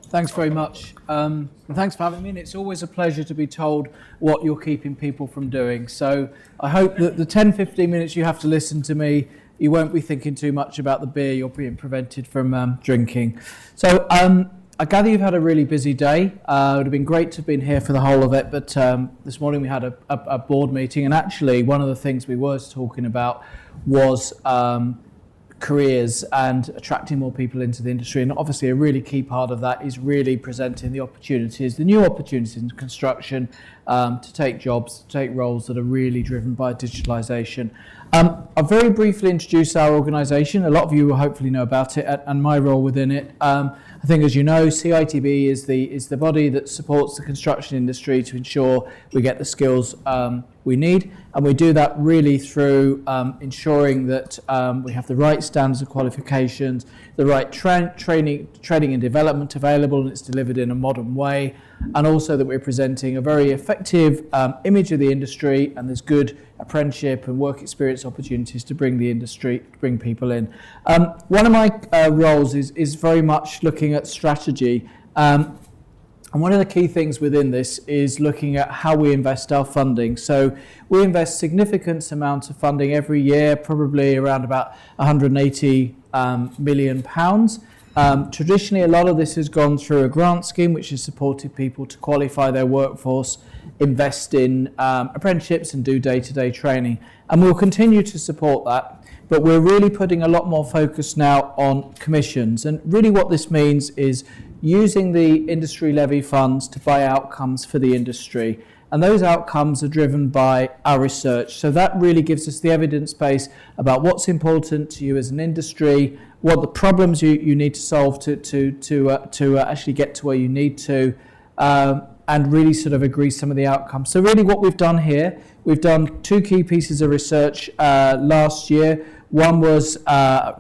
Thanks very much. And thanks for having me. And it's always a pleasure to be told what you're keeping people from doing. So I hope that the 10, 15 minutes you have to listen to me, you won't be thinking too much about the beer you're being prevented from drinking. So I gather you've had a really busy day. It would have been great to have been here for the whole of it, but this morning we had a board meeting, and actually one of the things we were talking about was careers and attracting more people into the industry. And obviously a really key part of that is really presenting the opportunities, the new opportunities in construction, to take jobs, to take roles that are really driven by digitalisation. I'll very briefly introduce our organisation. A lot of you will hopefully know about it and my role within it. I think, as you know, CITB is the body that supports the construction industry to ensure we get the skills we need, and we do that really through ensuring that we have the right standards of qualifications, the right training and development available, and it's delivered in a modern way, and also that we're presenting a very effective image of the industry, and there's good apprenticeship and work experience opportunities to bring people in. One of my roles is very much looking at strategy. And one of the key things within this is looking at how we invest our funding. So we invest significant amounts of funding every year, probably around about £180 million. Traditionally, a lot of this has gone through a grant scheme, which has supported people to qualify their workforce, invest in apprenticeships and do day-to-day training. And we'll continue to support that. But we're really putting a lot more focus now on commissions. And really what this means is using the industry levy funds to buy outcomes for the industry. And those outcomes are driven by our research. So that really gives us the evidence base about what's important to you as an industry, what the problems you need to solve to actually get to where you need to, and really sort of agree some of the outcomes. So really what we've done here, we've done two key pieces of research last year. One was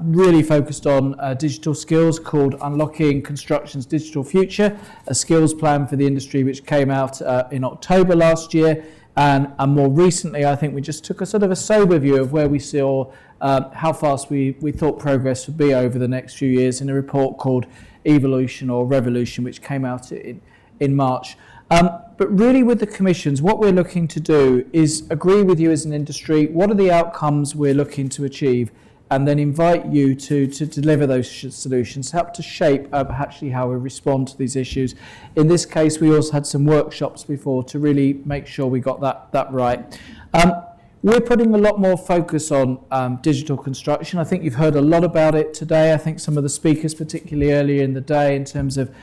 really focused on digital skills, called Unlocking Construction's Digital Future, a skills plan for the industry, which came out in October last year. And more recently, I think we just took a sort of a sober view of where we saw how fast we thought progress would be over the next few years in a report called Evolution or Revolution, which came out in March. But really with the commissions, what we're looking to do is agree with you as an industry, what are the outcomes we're looking to achieve, and then invite you to deliver those solutions, help to shape actually how we respond to these issues. In this case, we also had some workshops before to really make sure we got that right. We're putting a lot more focus on digital construction. I think you've heard a lot about it today. I think some of the speakers, particularly earlier in the day, in terms of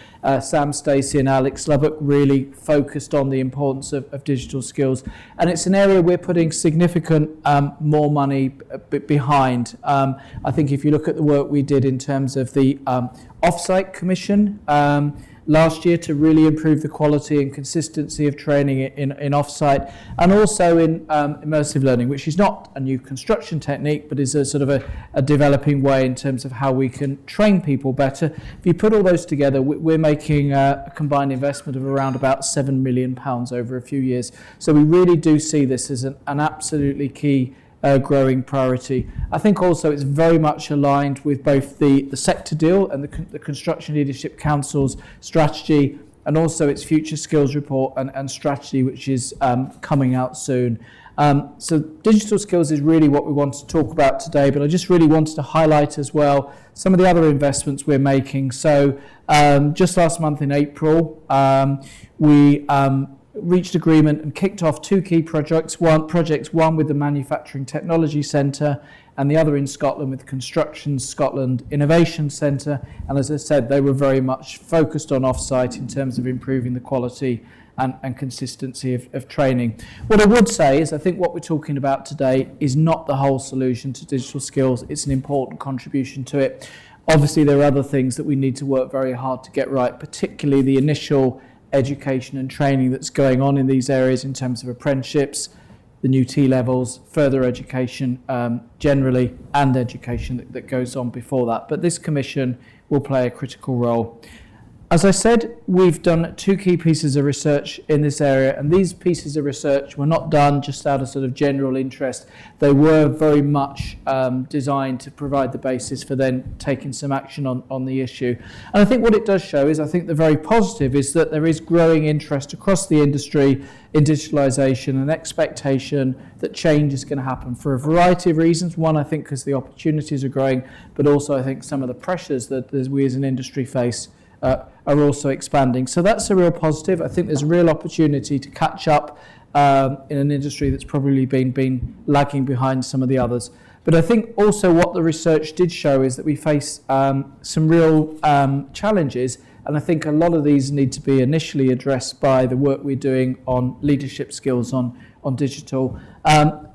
Sam Stacey and Alex Lubbock, really focused on the importance of digital skills. And it's an area we're putting significant more money behind. I think if you look at the work we did in terms of the Offsite Commission, last year to really improve the quality and consistency of training in offsite, and also in immersive learning, which is not a new construction technique, but is a sort of a developing way in terms of how we can train people better. If you put all those together, we're making a combined investment of around about £7 million over a few years. So we really do see this as an absolutely key growing priority. I think also it's very much aligned with both the sector deal and the Construction Leadership Council's strategy, and also its future skills report and strategy, which is coming out soon. So digital skills is really what we want to talk about today, but I just really wanted to highlight as well some of the other investments we're making. So just last month in April, we reached agreement and kicked off two key projects, one with the Manufacturing Technology Centre and the other in Scotland with Construction Scotland Innovation Centre. And as I said, they were very much focused on offsite in terms of improving the quality and consistency of training. What I would say is I think what we're talking about today is not the whole solution to digital skills. It's an important contribution to it. Obviously, there are other things that we need to work very hard to get right, particularly the initial education and training that's going on in these areas in terms of apprenticeships, the new T-levels, further education generally, and education that goes on before that. But this commission will play a critical role. As I said, we've done 2 key pieces of research in this area, and these pieces of research were not done just out of sort of general interest. They were very much designed to provide the basis for then taking some action on the issue. And I think what it does show is, I think the very positive is that there is growing interest across the industry in digitalisation and expectation that change is going to happen for a variety of reasons. One, I think, because the opportunities are growing, but also I think some of the pressures that we as an industry face are also expanding. So that's a real positive. I think there's a real opportunity to catch up in an industry that's probably been lagging behind some of the others. But I think also what the research did show is that we face some real challenges, and I think a lot of these need to be initially addressed by the work we're doing on leadership skills on digital.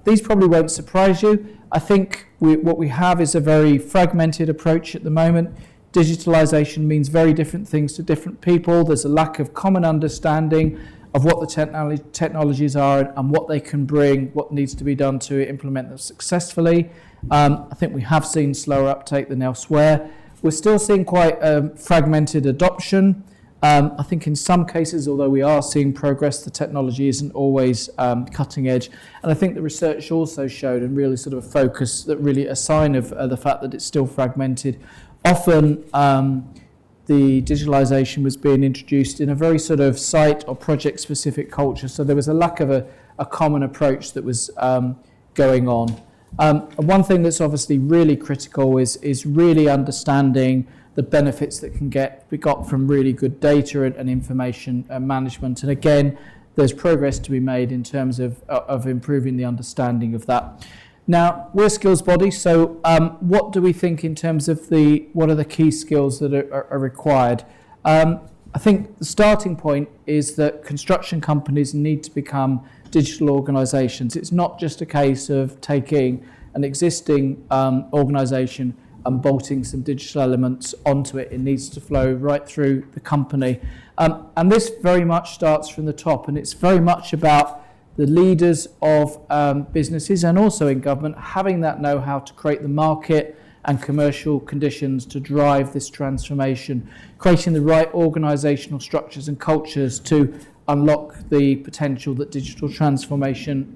These probably won't surprise you. I think what we have is a very fragmented approach at the moment. Digitalisation means very different things to different people. There's a lack of common understanding of what the technologies are and what they can bring, what needs to be done to implement them successfully. I think we have seen slower uptake than elsewhere. We're still seeing quite fragmented adoption. I think in some cases, although we are seeing progress, the technology isn't always cutting edge. And I think the research also showed, and really sort of a focus, that really a sign of the fact that it's still fragmented. Often the digitalisation was being introduced in a very sort of site or project specific culture, so there was a lack of a common approach that was going on. And one thing that's obviously really critical is really understanding the benefits that we got from really good data and information management. And again, there's progress to be made in terms of improving the understanding of that. Now, we're a skills body, so what do we think in terms of what are the key skills that are required? I think the starting point is that construction companies need to become digital organisations. It's not just a case of taking an existing organisation and bolting some digital elements onto it. It needs to flow right through the company. And this very much starts from the top, and it's very much about the leaders of businesses and also in government having that know-how to create the market and commercial conditions to drive this transformation, creating the right organisational structures and cultures to unlock the potential that digital transformation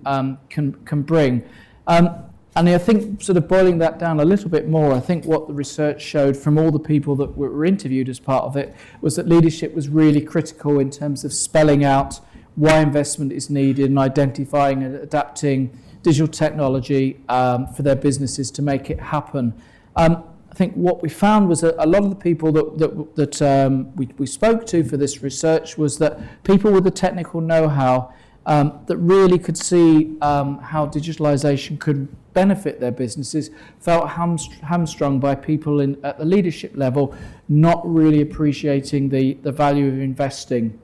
can bring. And I think sort of boiling that down a little bit more, I think what the research showed from all the people that were interviewed as part of it was that leadership was really critical in terms of spelling out why investment is needed and identifying and adapting digital technology for their businesses to make it happen. I think what we found was that a lot of the people that we spoke to for this research was that people with the technical know-how that really could see how digitalisation could benefit their businesses felt hamstrung by people at the leadership level not really appreciating the value of investing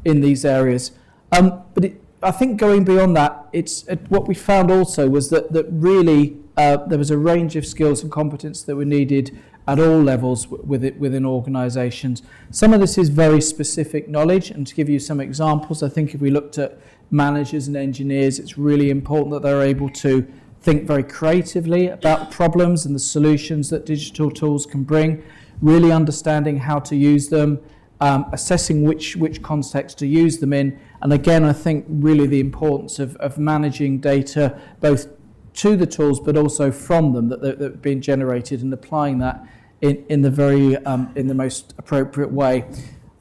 in these areas. I think going beyond that, what we found also was that really there was a range of skills and competence that were needed at all levels within organisations. Some of this is very specific knowledge, and to give you some examples, I think if we looked at managers and engineers, it's really important that they're able to think very creatively about problems and the solutions that digital tools can bring, really understanding how to use them, assessing which context to use them in, and again, I think really the importance of managing data both to the tools but also from them that are being generated and applying that in the most appropriate way.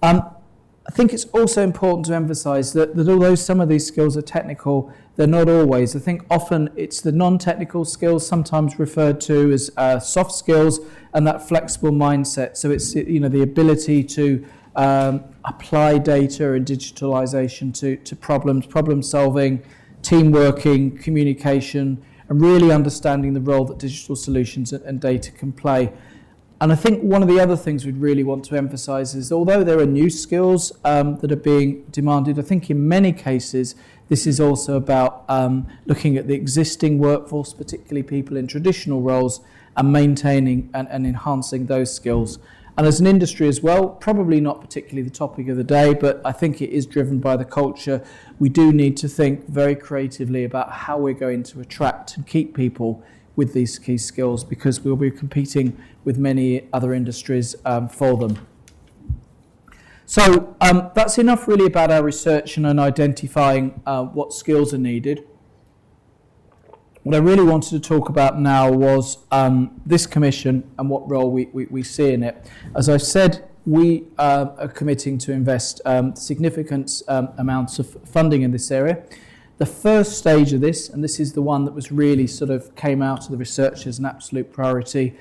I think it's also important to emphasise that although some of these skills are technical, they're not always. I think often it's the non-technical skills, sometimes referred to as soft skills, and that flexible mindset. So it's the ability to apply data and digitalisation to problem solving, team working, communication, and really understanding the role that digital solutions and data can play. And I think one of the other things we'd really want to emphasise is although there are new skills that are being demanded, I think in many cases this is also about looking at the existing workforce, particularly people in traditional roles, and maintaining and enhancing those skills. And as an industry as well, probably not particularly the topic of the day, but I think it is driven by the culture. We do need to think very creatively about how we're going to attract and keep people with these key skills, because we'll be competing with many other industries for them. So that's enough really about our research and identifying what skills are needed. What I really wanted to talk about now was this commission and what role we see in it. As I said, we are committing to invest significant amounts of funding in this area. The first stage of this, and this is the one that was really sort of came out of the research as an absolute priority,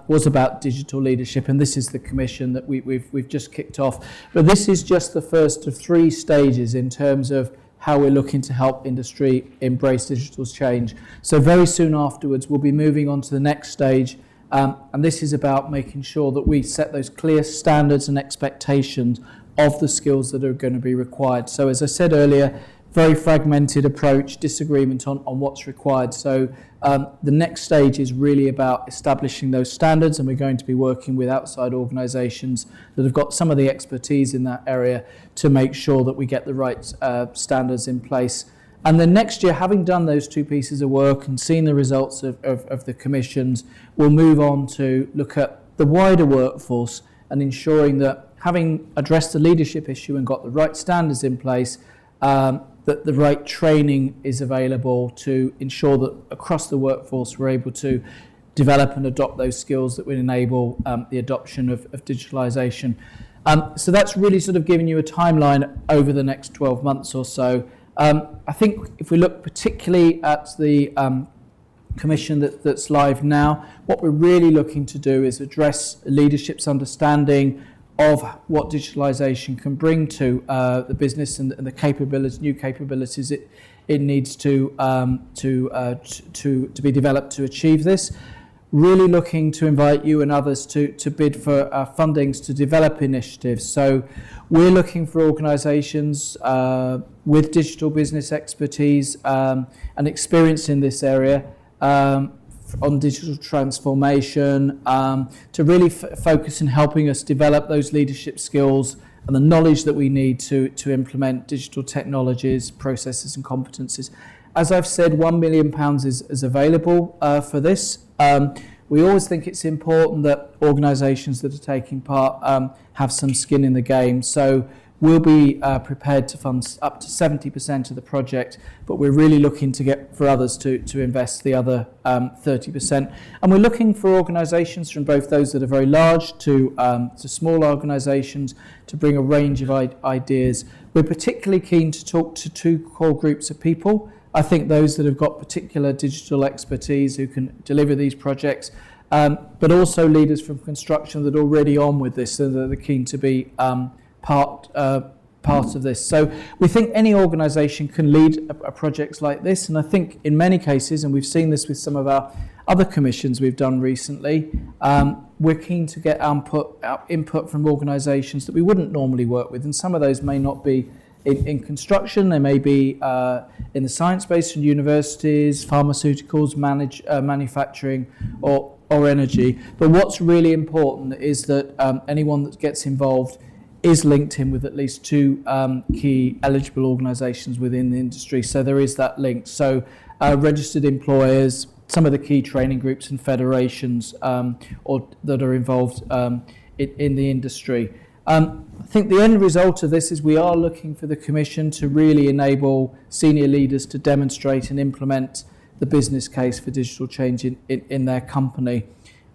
was about digital leadership, and this is the commission that we've just kicked off. But this is just the first of 3 stages in terms of how we're looking to help industry embrace digital change. So very soon afterwards, we'll be moving on to the next stage, and this is about making sure that we set those clear standards and expectations of the skills that are going to be required. So as I said earlier, very fragmented approach, disagreement on what's required. So the next stage is really about establishing those standards, and we're going to be working with outside organisations that have got some of the expertise in that area to make sure that we get the right standards in place. And then next year, having done those 2 pieces of work and seen the results of the commissions, we'll move on to look at the wider workforce and ensuring that having addressed the leadership issue and got the right standards in place, that the right training is available to ensure that across the workforce we're able to develop and adopt those skills that would enable the adoption of digitalisation. So that's really sort of giving you a timeline over the next 12 months or so. I think if we look particularly at the commission that's live now, what we're really looking to do is address leadership's understanding of what digitalisation can bring to the business and the capabilities, new capabilities it needs to be developed to achieve this. Really looking to invite you and others to bid for fundings to develop initiatives. So we're looking for organisations with digital business expertise and experience in this area on digital transformation, to really focus in helping us develop those leadership skills and the knowledge that we need to implement digital technologies, processes and competencies. As I've said, £1 million is available for this. We always think it's important that organisations that are taking part have some skin in the game. So we'll be prepared to fund up to 70% of the project, but we're really looking to get for others to invest the other 30%. And we're looking for organisations from both those that are very large to small organisations to bring a range of ideas. We're particularly keen to talk to 2 core groups of people. I think those that have got particular digital expertise who can deliver these projects, but also leaders from construction that are already on with this, so that they're keen to be part of this. So we think any organisation can lead a projects like this, and I think in many cases, and we've seen this with some of our other commissions we've done recently, we're keen to get our input from organisations that we wouldn't normally work with, and some of those may not be in construction, they may be in the science base from universities, pharmaceuticals, manufacturing or energy. But what's really important is that anyone that gets involved is linked in with at least 2 key eligible organisations within the industry. So there is that link. So registered employers, some of the key training groups and federations or that are involved in the industry. I think the end result of this is we are looking for the Commission to really enable senior leaders to demonstrate and implement the business case for digital change in their company.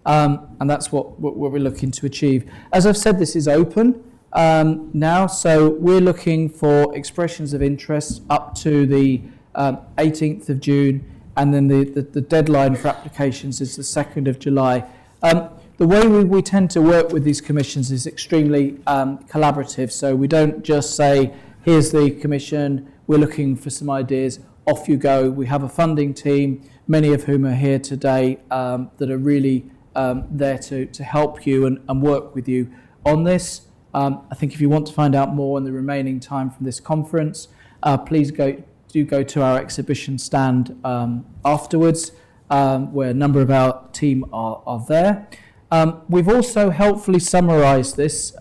And that's what we're looking to achieve. As I've said, this is open now, so we're looking for expressions of interest up to the 18th of June, and then the deadline for applications is the 2nd of July. The way we tend to work with these commissions is extremely collaborative, so we don't just say, here's the commission, we're looking for some ideas, off you go. We have a funding team, many of whom are here today, that are really there to help you and work with you on this. I think if you want to find out more in the remaining time from this conference, please do go to our exhibition stand afterwards, where a number of our team are there. We've also helpfully summarised this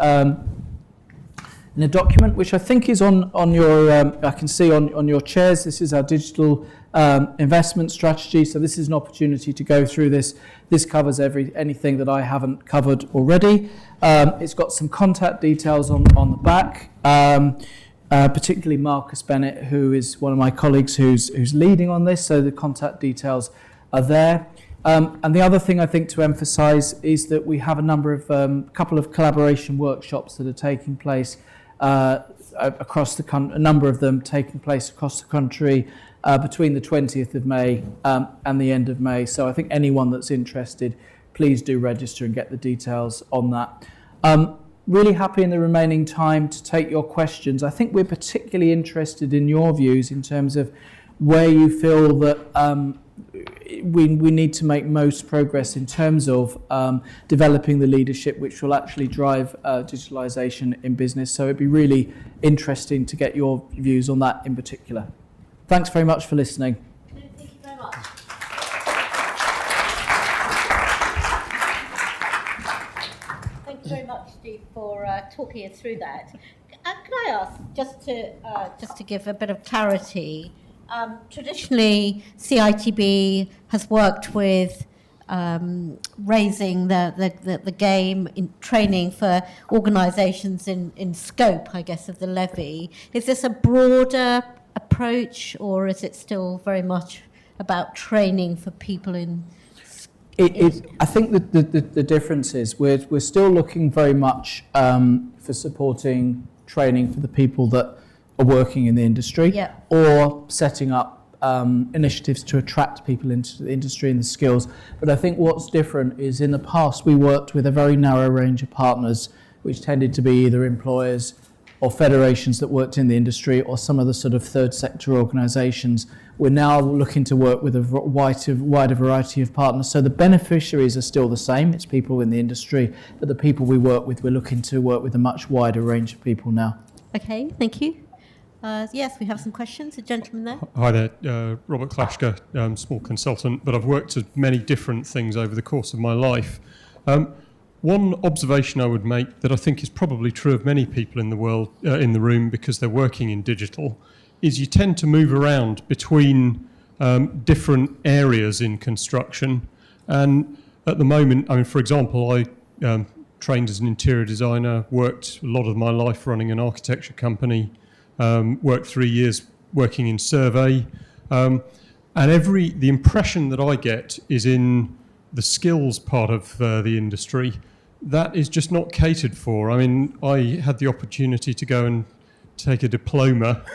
in a document which I think is on your, I can see on your chairs. This is our digital investment strategy. So this is an opportunity to go through this. This covers anything that I haven't covered already. It's got some contact details on the back, particularly Marcus Bennett, who is one of my colleagues who's leading on this. So the contact details are there. And the other thing I think to emphasise is that we have a couple of collaboration workshops that are taking place across the country, a number of them taking place across the country between the 20th of May and the end of May. So I think anyone that's interested, please do register and get the details on that. Really happy in the remaining time to take your questions. I think we're particularly interested in your views in terms of where you feel that we need to make most progress in terms of developing the leadership which will actually drive digitalisation in business. So it'd be really interesting to get your views on that in particular. Thanks very much for listening. Thank you very much. Thank you very much, Steve, for talking us through that. Can I ask, just to give a bit of clarity, traditionally CITB has worked with raising the game in training for organisations in scope, I guess, of the levy. Is this a broader approach, or is it still very much about training for people in? I think that the difference is we're still looking very much for supporting training for the people that are working in the industry, or setting up initiatives to attract people into the industry and the skills. But I think what's different is in the past we worked with a very narrow range of partners, which tended to be either employers or federations that worked in the industry, or some of the sort of third sector organisations. We're now looking to work with a wider variety of partners. So the beneficiaries are still the same, it's people in the industry, but the people we work with, we're looking to work with a much wider range of people now. Okay, thank you. Yes, we have some questions. A gentleman there. Hi there, Robert Klashka, small consultant, but I've worked at many different things over the course of my life. One observation I would make that I think is probably true of many people in the world, in the room, because they're working in digital, is you tend to move around between different areas in construction. And at the moment, I mean, for example, I trained as an interior designer, worked a lot of my life running an architecture company, worked 3 years working in survey, and the impression that I get is in the skills part of the industry. That is just not catered for. I mean, I had the opportunity to go and take a diploma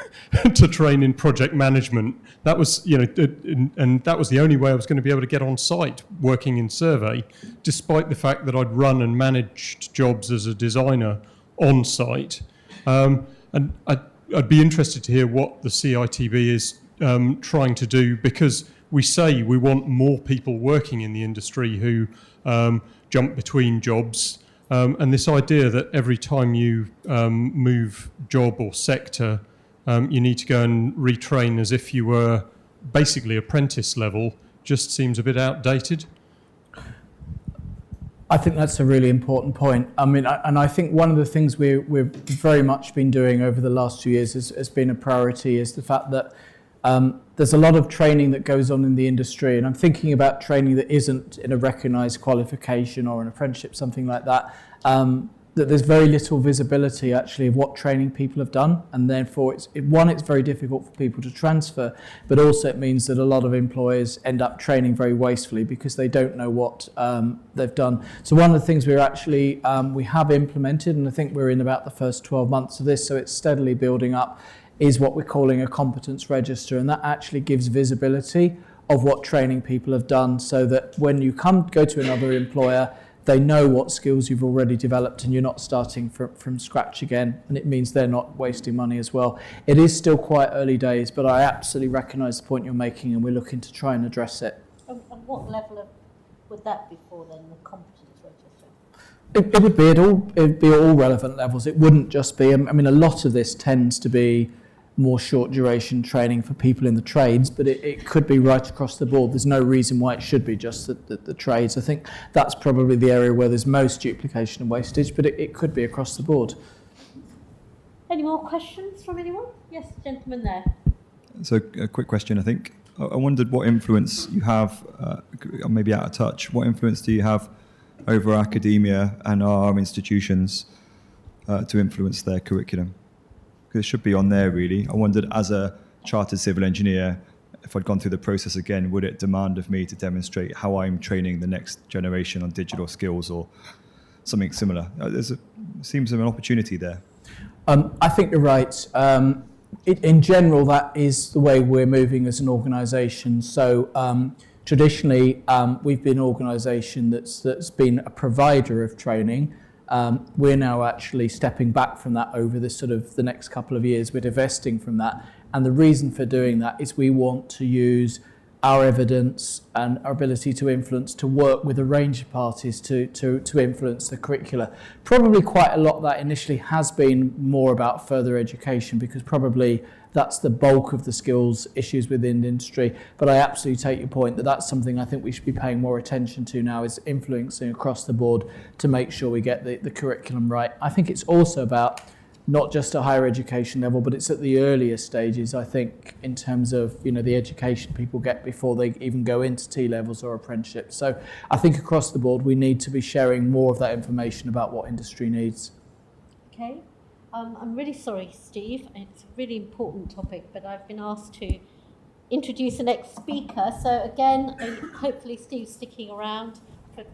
to train in project management. That was, and that was the only way I was going to be able to get on site working in survey, despite the fact that I'd run and managed jobs as a designer on site. And I'd be interested to hear what the CITB is trying to do, because we say we want more people working in the industry who jump between jobs. And this idea that every time you move job or sector, you need to go and retrain as if you were basically apprentice level, just seems a bit outdated. I think that's a really important point. I mean, I think one of the things we've very much been doing over the last 2 years has been a priority, is the fact that there's a lot of training that goes on in the industry, and I'm thinking about training that isn't in a recognised qualification or an apprenticeship, something like that, that there's very little visibility actually of what training people have done, and therefore it's very difficult for people to transfer, but also it means that a lot of employers end up training very wastefully because they don't know what they've done. So one of the things we have implemented, and I think we're in about the first 12 months of this, so it's steadily building up, is what we're calling a competence register, and that actually gives visibility of what training people have done, so that when you go to another employer, they know what skills you've already developed and you're not starting from scratch again, and it means they're not wasting money as well. It is still quite early days, but I absolutely recognise the point you're making, and we're looking to try and address it. And what level would that be for then, the competence register? It would be all relevant levels. It wouldn't just be, I mean, a lot of this tends to be more short duration training for people in the trades, but it could be right across the board. There's no reason why it should be just the trades. I think that's probably the area where there's most duplication and wastage, but it could be across the board. Any more questions from anyone? Yes, gentleman there. So a quick question, I think. I wondered what influence you have, maybe out of touch, what influence do you have over academia and our institutions to influence their curriculum? Because it should be on there, really. I wondered, as a chartered civil engineer, if I'd gone through the process again, would it demand of me to demonstrate how I'm training the next generation on digital skills or something similar? Seems an opportunity there. I think you're right. In general, that is the way we're moving as an organisation. So traditionally, we've been an organisation that's been a provider of training. We're now actually stepping back from that over the next couple of years. We're divesting from that. And the reason for doing that is we want to use our evidence and our ability to influence, to work with a range of parties to influence the curricula. Probably quite a lot of that initially has been more about further education, because probably that's the bulk of the skills issues within the industry. But I absolutely take your point that that's something I think we should be paying more attention to now, is influencing across the board to make sure we get the curriculum right. I think it's also about not just at higher education level, but it's at the earlier stages, I think, in terms of the education people get before they even go into T-levels or apprenticeships. So I think across the board we need to be sharing more of that information about what industry needs. Okay. I'm really sorry, Steve. It's a really important topic, but I've been asked to introduce the next speaker. So again, hopefully Steve's sticking around for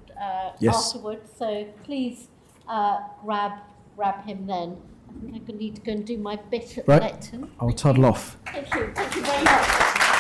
Yes. afterwards. So please grab him then. I think I need to go and do my bit at Right. Lecton. I'll toddle off. Thank you very much.